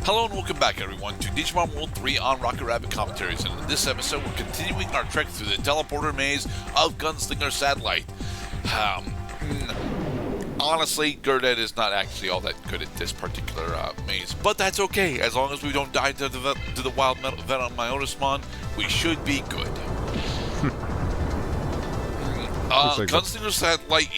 Hello and welcome back, everyone, to Digimon World 3 on Rocket Rabbit Commentaries. And in this episode, we're continuing our trek through the teleporter maze of Gunslinger Satellite. Honestly, Gerdat is not actually all that good at this particular maze, but that's okay. As long as we don't die to the wild Venom Myotismon, we should be good. Gunslinger Satellite,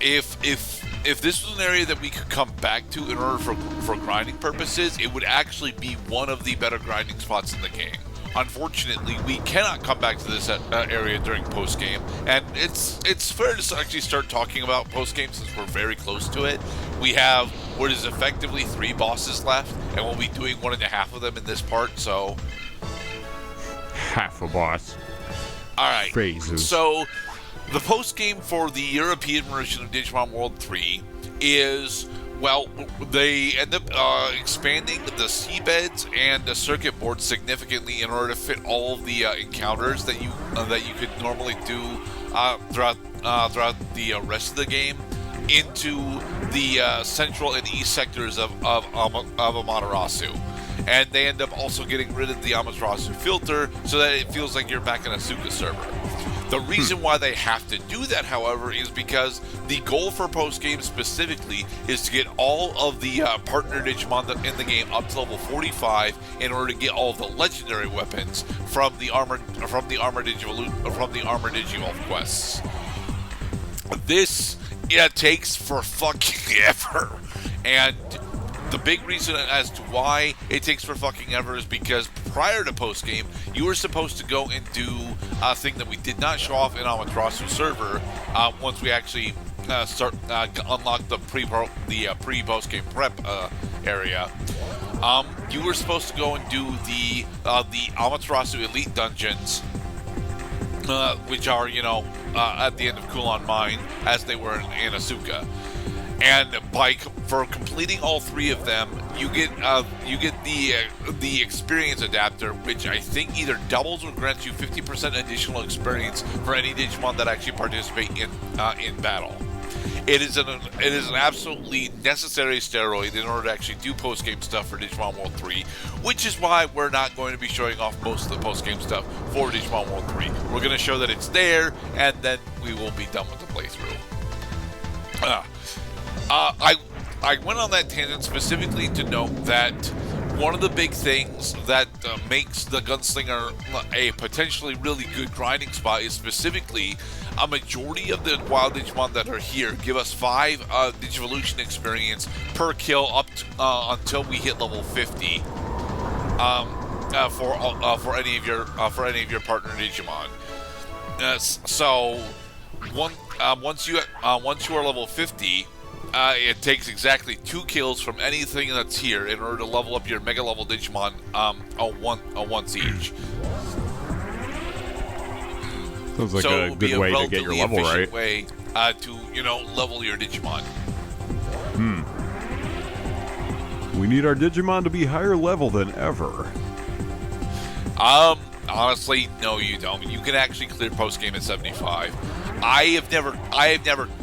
if this was an area that we could come back to in order for grinding purposes, it would actually be one of the better grinding spots in the game. Unfortunately, we cannot come back to this area during post-game, and it's fair to actually start talking about post-game since we're very close to it. We have what is effectively 3 bosses left, and we'll be doing 1.5 of them in this part, so... Half a boss. Alright, Phases. So... the post-game for the European version of Digimon World 3 is, well, they end up expanding the seabeds and the circuit board significantly in order to fit all of the encounters that you could normally do throughout the rest of the game into the central and east sectors of Amaterasu. And they end up also getting rid of the Amaterasu filter so that it feels like you're back in a Asuka server. The reason why they have to do that, however, is because the goal for post-game specifically is to get all of the partner Digimon in the game up to level 45 in order to get all of the legendary weapons from the armor Digivolve quests. This takes for fucking ever, and the big reason as to why it takes for fucking ever is because prior to post-game, you were supposed to go and do a thing that we did not show off in Amaterasu server once we actually unlock the pre-post-game prep area. You were supposed to go and do the Amaterasu Elite Dungeons, which are, at the end of Kulon Mine, as they were in Asuka. And for completing all 3 of them, you get the experience adapter, which I think either doubles or grants you 50% additional experience for any Digimon that actually participate in battle. It is an absolutely necessary steroid in order to actually do post-game stuff for Digimon World 3, which is why we're not going to be showing off most of the post-game stuff for Digimon World 3. We're going to show that it's there, and then we will be done with the playthrough. I went on that tangent specifically to note that one of the big things that makes the Gunslinger a potentially really good grinding spot is specifically a majority of the wild Digimon that are here give us 5 Digivolution experience per kill up to, until we hit level 50 for any of your partner Digimon. So once you are level 50. It takes exactly 2 kills from anything that's here in order to level up your Mega level Digimon once each. Sounds like a good way to get your level right. Way to level your Digimon. We need our Digimon to be higher level than ever. Honestly, no, you don't. You can actually clear post game at 75. I have never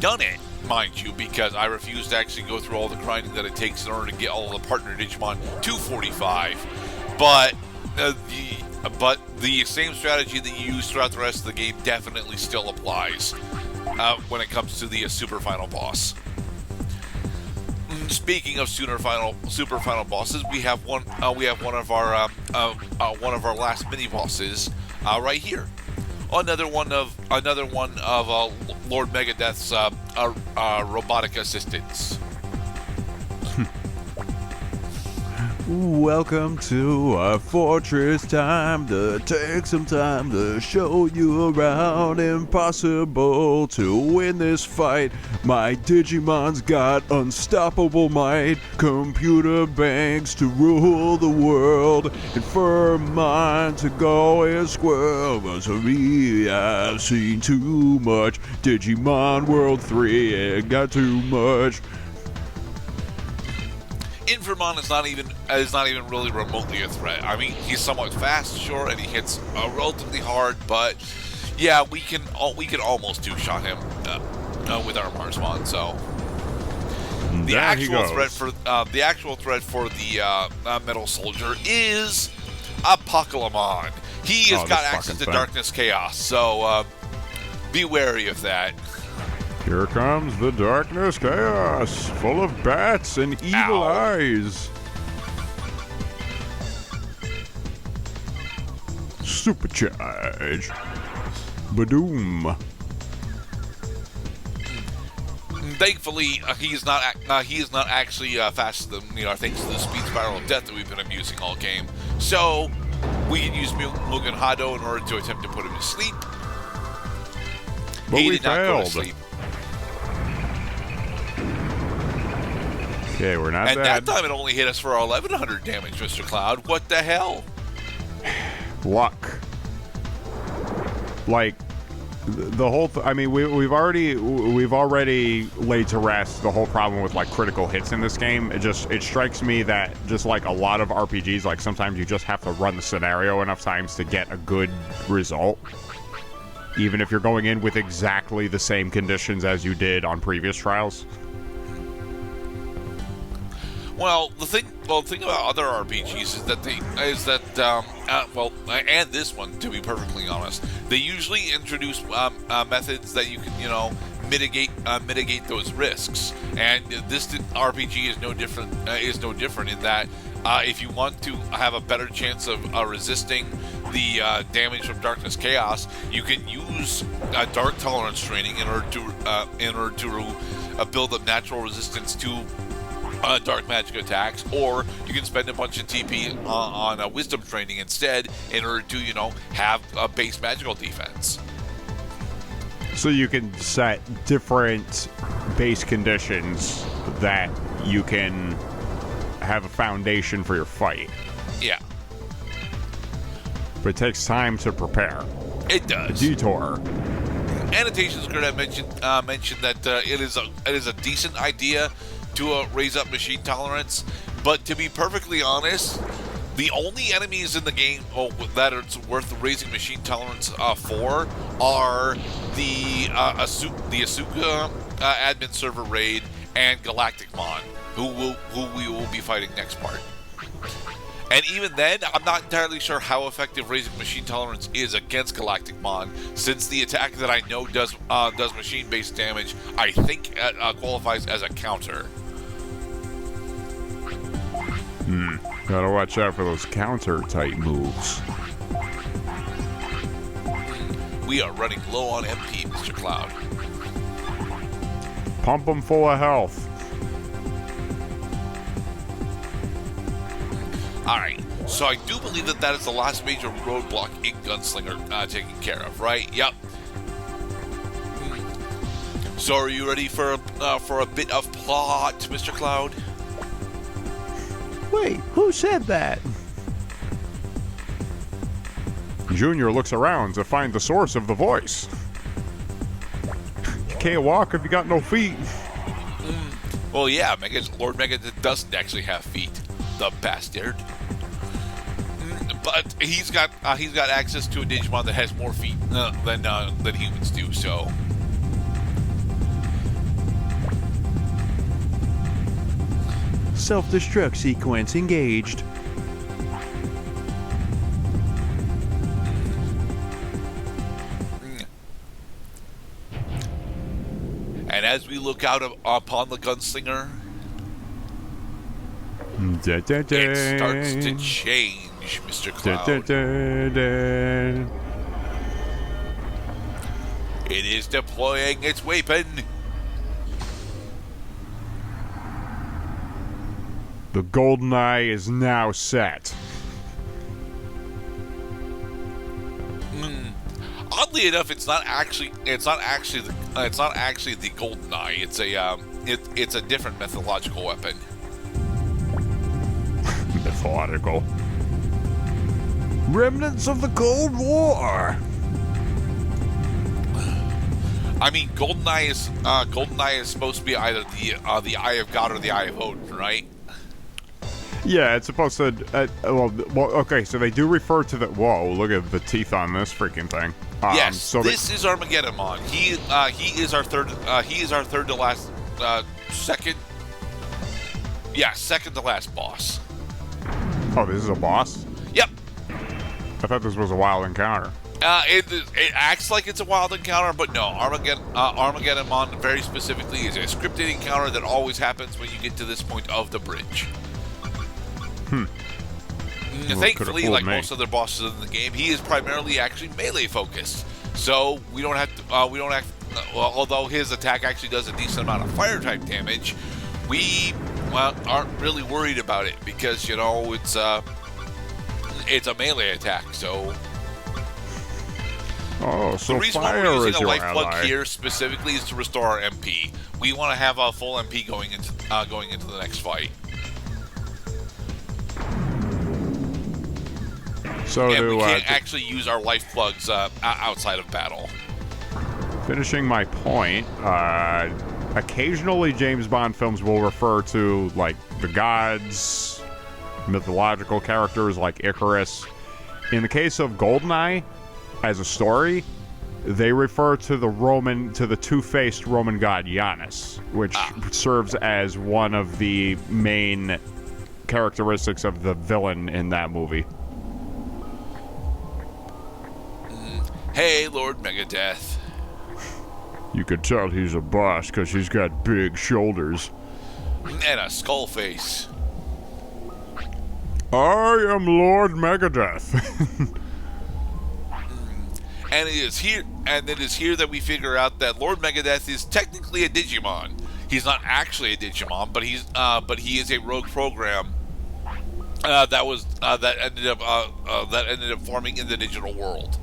done it, mind you, because I refuse to actually go through all the grinding that it takes in order to get all of the partner Digimon to 45. But the same strategy that you use throughout the rest of the game definitely still applies when it comes to the super final boss. Speaking of super final bosses, we have one of our last mini bosses right here. Another one of Lord Megadeath's robotic assistants. Welcome to our fortress. Time to take some time to show you around. Impossible to win this fight. My Digimon's got unstoppable might. Computer banks to rule the world. And firm mind to go and squirrel. But me, I've seen too much. Digimon World 3, it got too much. Infamon is not even really remotely a threat. I mean, he's somewhat fast, sure, and he hits relatively hard, but yeah, we can almost two-shot him with our Marsmon. So The There he goes. the actual threat for the Metal Soldier is Apocalypse. He has got access to Darkness Chaos, so be wary of that. Here comes the Darkness Chaos, full of bats and evil eyes. Supercharge. Badoom. Thankfully, he is not actually faster than thanks to the speed spiral of death that we've been abusing all game. So we can use Mugen Hado in order to attempt to put him to sleep. But he we did not go to failed. sleep. Okay, we're not and dead. that time it only hit us for 1,100 damage, Mr. Cloud. What the hell? Luck. Like the whole. I mean, we've already laid to rest the whole problem with like critical hits in this game. It strikes me that just like a lot of RPGs, like sometimes you just have to run the scenario enough times to get a good result, even if you're going in with exactly the same conditions as you did on previous trials. Well, the thing about other RPGs and this one, to be perfectly honest, they usually introduce methods that you can, mitigate those risks. And this RPG is no different. In that, if you want to have a better chance of resisting the damage from Darkness Chaos, you can use Dark Tolerance training in order to build up natural resistance to dark magic attacks, or you can spend a bunch of TP on wisdom training instead in order to, have a base magical defense. So you can set different base conditions that you can have a foundation for your fight. Yeah. But it takes time to prepare. It does. Detour. Annotations Gerdat mentioned that it is a decent idea to raise up machine tolerance, but to be perfectly honest, the only enemies in the game that it's worth raising machine tolerance for are the Asuka admin server raid and Galacticmon, who we will be fighting next part. And even then, I'm not entirely sure how effective raising machine tolerance is against Galacticmon, since the attack that I know does machine-based damage, I think qualifies as a counter. Gotta watch out for those counter-type moves. We are running low on MP, Mr. Cloud. Pump them full of health. Alright, so I do believe that is the last major roadblock in Gunslinger taken care of, right? Yep. So are you ready for a bit of plot, Mr. Cloud? Wait, who said that? Junior looks around to find the source of the voice. You can't walk if you got no feet. Well, yeah, Lord Megadeath doesn't actually have feet, the bastard. But he's got access to a Digimon that has more feet than humans do. So. Self-destruct sequence engaged. And as we look out upon the Gunslinger, it starts to change, Mr. Cloud. It is deploying its weapon. The golden eye is now set. Oddly enough, it's not actually the golden eye. It's a different mythological weapon. Mythological. Remnants of the Cold War. I mean, golden eye is supposed to be either the Eye of God or the Eye of Odin, right? Yeah, it's supposed to. Okay, so they do refer to the. Whoa! Look at the teeth on this freaking thing. Yes, so this is Armageddon. He is our third. He is our third to last, second Yeah, second to last boss. Oh, this is a boss? Yep. I thought this was a wild encounter. It acts like it's a wild encounter, but no. Armageddon very specifically is a scripted encounter that always happens when you get to this point of the bridge. Thankfully, like most other bosses in the game, he is primarily actually melee focused. So we don't have to. Although his attack actually does a decent amount of fire type damage, we aren't really worried about it because it's a melee attack. So. Oh, so the reason fire why we're using is a your life ally. plug here specifically is to restore our MP. We want to have a full MP going into the next fight. So and we can't actually use our life plugs outside of battle. Finishing my point, occasionally James Bond films will refer to like the gods, mythological characters like Icarus. In the case of GoldenEye, as a story, they refer to the two-faced Roman god Janus, which serves as one of the main characteristics of the villain in that movie. Hey, Lord Megadeath. You could tell he's a boss because he's got big shoulders. And a skull face. I am Lord Megadeath. And it is here that we figure out that Lord Megadeath is technically a Digimon. He's not actually a Digimon, but he is a rogue program that ended up forming in the digital world.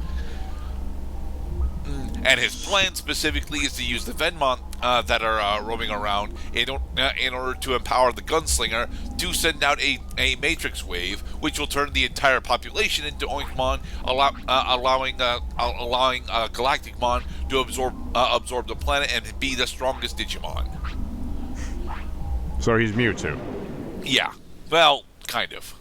And his plan specifically is to use the Venmon that are roaming around in order to empower the Gunslinger to send out a matrix wave, which will turn the entire population into Oinkmon, allowing Galacticmon to absorb the planet and be the strongest Digimon. So he's Mewtwo. Yeah, well, kind of.